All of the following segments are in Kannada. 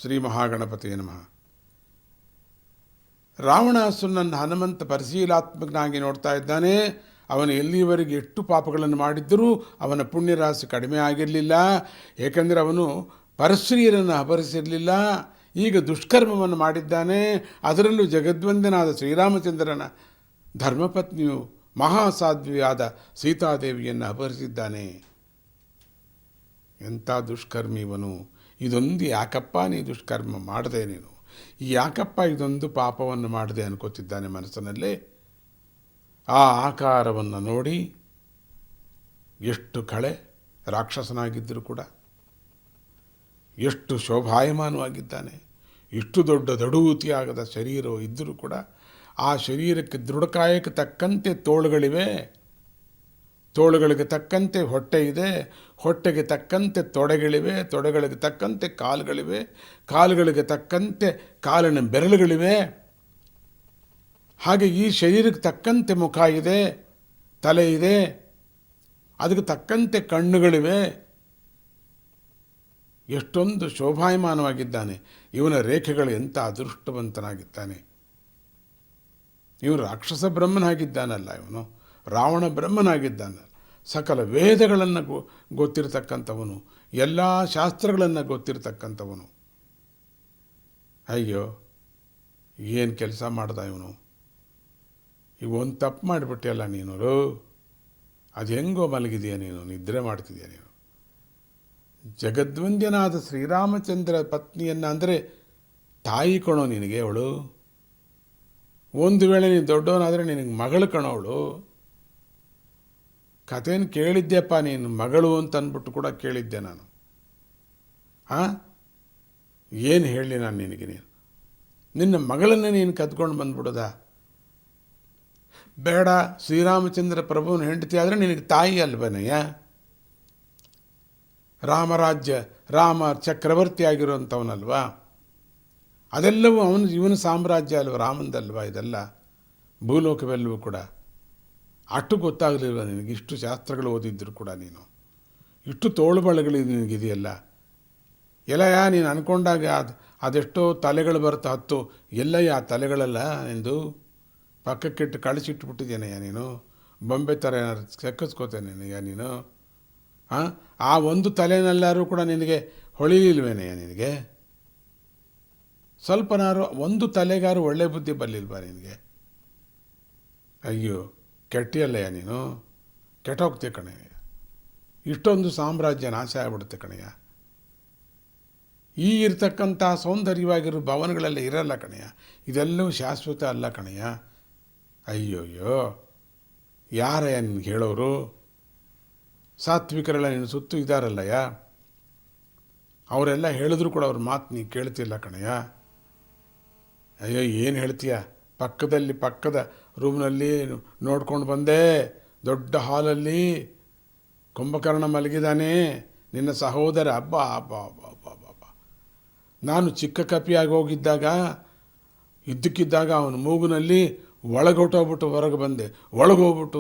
ಶ್ರೀ ಮಹಾಗಣಪತಿಯೇ ನಮಃ. ರಾವಣಾಸುರನನ್ನು ಹನುಮಂತ ಪರಿಶೀಲಾತ್ಮಕನಾಗಿ ನೋಡ್ತಾ ಇದ್ದಾನೆ. ಅವನು ಎಲ್ಲಿಯವರೆಗೆ ಎಷ್ಟು ಪಾಪಗಳನ್ನು ಮಾಡಿದ್ದರೂ ಅವನ ಪುಣ್ಯರಾಶಿ ಕಡಿಮೆ ಆಗಿರಲಿಲ್ಲ. ಏಕೆಂದರೆ ಅವನು ಪರಶ್ರೀಯರನ್ನು ಅಪಹರಿಸಿರಲಿಲ್ಲ. ಈಗ ದುಷ್ಕರ್ಮವನ್ನು ಮಾಡಿದ್ದಾನೆ. ಅದರಲ್ಲೂ ಜಗದ್ವಂದನಾದ ಶ್ರೀರಾಮಚಂದ್ರನ ಧರ್ಮಪತ್ನಿಯು ಮಹಾಸಾಧ್ವಿಯಾದ ಸೀತಾದೇವಿಯನ್ನು ಅಪಹರಿಸಿದ್ದಾನೆ. ಎಂಥ ದುಷ್ಕರ್ಮಿ ಇವನು! ಇದೊಂದು ಯಾಕಪ್ಪ ನೀ ದುಷ್ಕರ್ಮ ಮಾಡಿದೆ ನೀನು? ಯಾಕಪ್ಪ ಇದೊಂದು ಪಾಪವನ್ನು ಮಾಡಿದೆ ಅನ್ಕೋತಿದ್ದಾನೆ ಮನಸ್ಸಿನಲ್ಲಿ. ಆ ಆಕಾರವನ್ನು ನೋಡಿ ಎಷ್ಟು ಕಳೆ, ರಾಕ್ಷಸನಾಗಿದ್ದರೂ ಕೂಡ ಎಷ್ಟು ಶೋಭಾಯಮಾನವಾಗಿದ್ದಾನೆ. ಇಷ್ಟು ದೊಡ್ಡ ದಡೂತಿಯಾಗದ ಶರೀರ ಇದ್ದರೂ ಕೂಡ ಆ ಶರೀರಕ್ಕೆ ದೃಢಕಾಯಕ್ಕೆ ತಕ್ಕಂತೆ ತೋಳುಗಳಿವೆ, ತೋಳುಗಳಿಗೆ ತಕ್ಕಂತೆ ಹೊಟ್ಟೆ ಇದೆ, ಹೊಟ್ಟೆಗೆ ತಕ್ಕಂತೆ ತೊಡೆಗಳಿವೆ, ತೊಡೆಗಳಿಗೆ ತಕ್ಕಂತೆ ಕಾಲುಗಳಿವೆ, ಕಾಲುಗಳಿಗೆ ತಕ್ಕಂತೆ ಕಾಲಿನ ಬೆರಳುಗಳಿವೆ. ಹಾಗೆ ಈ ಶರೀರಕ್ಕೆ ತಕ್ಕಂತೆ ಮುಖ ಇದೆ, ತಲೆ ಇದೆ, ಅದಕ್ಕೆ ತಕ್ಕಂತೆ ಕಣ್ಣುಗಳಿವೆ. ಎಷ್ಟೊಂದು ಶೋಭಾಯಮಾನವಾಗಿದ್ದಾನೆ. ಇವನ ರೇಖೆಗಳು ಎಂಥ ಅದೃಷ್ಟವಂತನಾಗಿದ್ದಾನೆ. ಇವನು ರಾಕ್ಷಸ ಬ್ರಹ್ಮನಾಗಿದ್ದಾನಲ್ಲ, ಇವನು ರಾವಣ ಬ್ರಹ್ಮನಾಗಿದ್ದಾನೆ. ಸಕಲ ವೇದಗಳನ್ನು ಗೊತ್ತಿರತಕ್ಕಂಥವನು, ಎಲ್ಲ ಶಾಸ್ತ್ರಗಳನ್ನು ಗೊತ್ತಿರತಕ್ಕಂಥವನು. ಅಯ್ಯೋ, ಏನು ಕೆಲಸ ಮಾಡ್ದ ಇವನು! ಈಗ ಒಂದು ತಪ್ಪು ಮಾಡಿಬಿಟ್ಟಿಯಲ್ಲ ನೀನು. ಅದು ಹೆಂಗೋ ಮಲಗಿದೆಯಾ ನೀನು, ನಿದ್ರೆ ಮಾಡ್ತಿದೆಯಾ ನೀನು? ಜಗದ್ವಂದ್ಯನಾದ ಶ್ರೀರಾಮಚಂದ್ರ ಪತ್ನಿಯನ್ನು ಅಂದರೆ ತಾಯಿ ಕಣೋ ನಿನಗೆ ಅವಳು. ಒಂದು ವೇಳೆ ನೀನು ದೊಡ್ಡವನಾದರೆ ನಿನಗೆ ಮಗಳು ಕಣವಳು. ಕಥೆಯನ್ನು ಕೇಳಿದ್ದೆಪ್ಪ ನೀನು, ಮಗಳು ಅಂತ ಅಂದ್ಬಿಟ್ಟು ಕೂಡ ಕೇಳಿದ್ದೆ ನಾನು. ಏನು ಹೇಳಿ ನಾನು ನಿನಗೆ? ನಿನ್ನ ಮಗಳನ್ನು ನೀನು ಕದ್ಕೊಂಡು ಬಂದ್ಬಿಡೋದ? ಬೇಡ, ಶ್ರೀರಾಮಚಂದ್ರ ಪ್ರಭುವನ ಹೆಂಡತಿ ಆದರೆ ನಿನಗೆ ತಾಯಿ ಅಲ್ವನಯ್ಯ. ರಾಮರಾಜ್ಯ, ರಾಮ ಚಕ್ರವರ್ತಿ ಆಗಿರುವಂಥವನಲ್ವಾ? ಅದೆಲ್ಲವೂ ಇವನ ಸಾಮ್ರಾಜ್ಯ ಅಲ್ವ, ರಾಮಂದಲ್ವ ಇದೆಲ್ಲ, ಭೂಲೋಕವೆಲ್ಲವೂ ಕೂಡ. ಅಷ್ಟು ಗೊತ್ತಾಗಲಿಲ್ವ ನಿನಗೆ? ಇಷ್ಟು ಶಾಸ್ತ್ರಗಳು ಓದಿದ್ರು ಕೂಡ ನೀನು, ಇಷ್ಟು ತೋಳುಬಳೆಗಳು ನಿನಗಿದೆಯಲ್ಲ. ಎಲ್ಲಯ್ಯ ನೀನು ಅಂದ್ಕೊಂಡಾಗ ಅದೆಷ್ಟೋ ತಲೆಗಳು ಬರ್ತಾ ಹತ್ತು, ಎಲ್ಲಯ್ಯ ಆ ತಲೆಗಳೆಲ್ಲ ನಿಂದು ಪಕ್ಕಕ್ಕಿಟ್ಟು ಕಳಿಸಿಟ್ಬಿಟ್ಟಿದ್ದೇನೆಯ್ಯ ನೀನು. ಬೊಂಬೆ ಥರ ಏನಾರು ಸೆಕ್ಕಿಸ್ಕೋತೇನೆಯ್ಯ ನೀನು. ಆ ಒಂದು ತಲೆನೆಲ್ಲರೂ ಕೂಡ ನಿನಗೆ ಹೊಳಿಲಿಲ್ವೇನೆಯ್ಯ ನಿನಗೆ? ಸ್ವಲ್ಪನಾರು ಒಂದು ತಲೆಗಾರು ಒಳ್ಳೆ ಬುದ್ಧಿ ಬರಲಿಲ್ವಾ ನಿನಗೆ? ಅಯ್ಯೋ, ಕೆಟ್ಟಿಯಲ್ಲಯ್ಯ ನೀನು, ಕೆಟ್ಟೋಗ್ತೀಯ ಕಣಯ್ಯ. ಇಷ್ಟೊಂದು ಸಾಮ್ರಾಜ್ಯ ನಾಶ ಆಗ್ಬಿಡುತ್ತೆ ಕಣಯ್ಯ. ಈ ಇರ್ತಕ್ಕಂಥ ಸೌಂದರ್ಯವಾಗಿರೋ ಭವನಗಳೆಲ್ಲ ಇರಲ್ಲ ಕಣಯ್ಯ. ಇದೆಲ್ಲವೂ ಶಾಶ್ವತ ಅಲ್ಲ ಕಣಯ್ಯ. ಅಯ್ಯೋಯ್ಯೋ, ಯಾರಯ್ಯ ನಿನ್ಗೆ ಹೇಳೋರು? ಸಾತ್ವಿಕರೆಲ್ಲ ನಿನ್ನ ಸುತ್ತು ಇದ್ದಾರಲ್ಲಯ್ಯ, ಅವರೆಲ್ಲ ಹೇಳಿದ್ರು ಕೂಡ ಅವ್ರ ಮಾತು ನೀ ಕೇಳ್ತಿಲ್ಲ ಕಣಯ್ಯ. ಅಯ್ಯೋ, ಏನು ಹೇಳ್ತೀಯ? ಪಕ್ಕದ ರೂಮ್ನಲ್ಲಿ ನೋಡ್ಕೊಂಡು ಬಂದೆ, ದೊಡ್ಡ ಹಾಲಲ್ಲಿ ಕುಂಭಕರ್ಣ ಮಲಗಿದ್ದಾನೆ, ನಿನ್ನ ಸಹೋದರ. ಹಬ್ಬ ಹಬ್ಬ ಹಬ್ಬ ಹಬ್ಬ ಹಬ್ಬ. ನಾನು ಚಿಕ್ಕ ಕಪಿಯಾಗಿ ಹೋಗಿದ್ದಾಗ ಇದ್ದಕ್ಕಿದ್ದಾಗ ಅವನ ಮೂಗಿನಲ್ಲಿ ಒಳಗೋಗ್ಬಿಟ್ಟು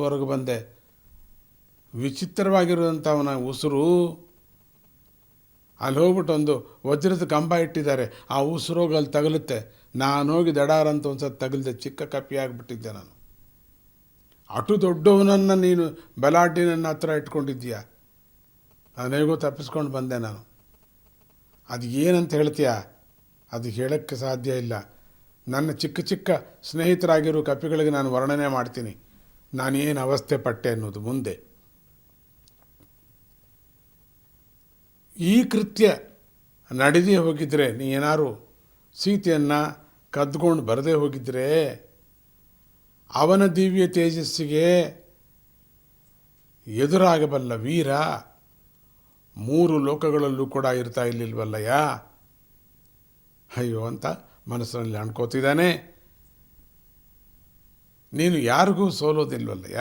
ಹೊರಗೆ ಬಂದೆ. ವಿಚಿತ್ರವಾಗಿರುವಂಥ ಅವನ ಉಸಿರು. ಅಲ್ಲಿ ಹೋಗ್ಬಿಟ್ಟು ಒಂದು ವಜ್ರದ ಕಂಬ ಇಟ್ಟಿದ್ದಾರೆ, ಆ ಉಸಿರೋಗಿ ಅಲ್ಲಿ ತಗಲುತ್ತೆ. ನಾನು ಹೋಗಿ ದಡಾರಂತ ಒಂದು ಸತಿ ತಗಲಿದೆ, ಚಿಕ್ಕ ಕಪ್ಪಿ ಆಗಿಬಿಟ್ಟಿದ್ದೆ ನಾನು. ಅಷ್ಟು ದೊಡ್ಡವನನ್ನು ನೀನು ಬಲಾಢ್ಯ ನನ್ನ ಹತ್ರ ಇಟ್ಕೊಂಡಿದ್ದೀಯ. ನಾನು ಹೇಗೋ ತಪ್ಪಿಸ್ಕೊಂಡು ಬಂದೆ ನಾನು. ಅದು ಏನಂತ ಹೇಳ್ತೀಯ? ಅದು ಹೇಳೋಕ್ಕೆ ಸಾಧ್ಯ ಇಲ್ಲ. ನನ್ನ ಚಿಕ್ಕ ಸ್ನೇಹಿತರಾಗಿರೋ ಕಪಿಗಳಿಗೆ ನಾನು ವರ್ಣನೆ ಮಾಡ್ತೀನಿ ನಾನೇನು ಅವಸ್ಥೆ ಪಟ್ಟೆ ಅನ್ನೋದು ಮುಂದೆ. ಈ ಕೃತ್ಯ ನಡೆದೇ ಹೋಗಿದ್ರೆ, ನೀ ಏನಾರು ಸೀತೆಯನ್ನು ಕದ್ಕೊಂಡು ಬರದೇ ಹೋಗಿದ್ರೆ, ಅವನ ದಿವ್ಯ ತೇಜಸ್ಸಿಗೆ ಎದುರಾಗಬಲ್ಲ ವೀರ 3 ಲೋಕಗಳಲ್ಲೂ ಕೂಡ ಇರ್ತಾ ಇರಲಿಲ್ವಲ್ಲಯ್ಯ. ಅಯ್ಯೋ ಅಂತ ಮನಸ್ಸಿನಲ್ಲಿ ಅನ್ಕೋತಿದ್ದಾನೆ. ನೀನು ಯಾರಿಗೂ ಸೋಲೋದಿಲ್ವಲ್ಲಯ್ಯ.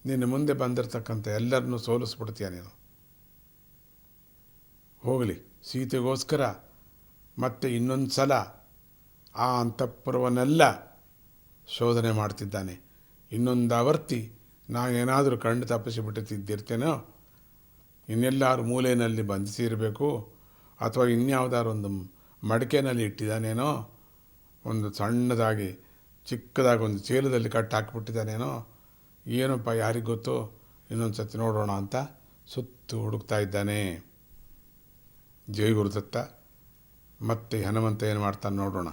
ನಿನ್ನ ಮುಂದೆ ಬಂದಿರತಕ್ಕಂಥ ಎಲ್ಲರನ್ನೂ ಸೋಲಿಸ್ಬಿಡ್ತೀಯ ನೀನು. ಹೋಗಲಿ, ಸೀತೆಗೋಸ್ಕರ ಮತ್ತೆ ಇನ್ನೊಂದು ಸಲ ಆ ಅಂತಃಪುರವನ್ನೆಲ್ಲ ಶೋಧನೆ ಮಾಡ್ತಿದ್ದಾನೆ. ಇನ್ನೊಂದು ಆವರ್ತಿ ನಾನೇನಾದರೂ ಕಣ್ಣು ತಪ್ಪಿಸಿಬಿಟ್ಟಿದ್ದೇನೋ, ಇನ್ನೆಲ್ಲರೂ ಮೂಲೆಯಲ್ಲಿ ಬಂಧಿಸಿರಬೇಕು. ಅಥವಾ ಇನ್ಯಾವುದಾದ್ರು ಒಂದು ಮಡಿಕೆನಲ್ಲಿ ಇಟ್ಟಿದ್ದಾನೇನೋ, ಒಂದು ಸಣ್ಣದಾಗಿ ಚಿಕ್ಕದಾಗಿ ಒಂದು ಚೀಲದಲ್ಲಿ ಕಟ್ಟಿ ಹಾಕಿಬಿಟ್ಟಿದ್ದಾನೇನೋ, ಏನಪ್ಪ ಯಾರಿಗೆ ಗೊತ್ತು, ಇನ್ನೊಂದು ಸತಿ ನೋಡೋಣ ಅಂತ ಸುತ್ತು ಹುಡುಕ್ತಾ ಇದ್ದಾನೆ ಜೈ ಗುರುದತ್ತ. ಮತ್ತೆ ಹನುಮಂತ ಏನು ಮಾಡ್ತಾನೆ ನೋಡೋಣ.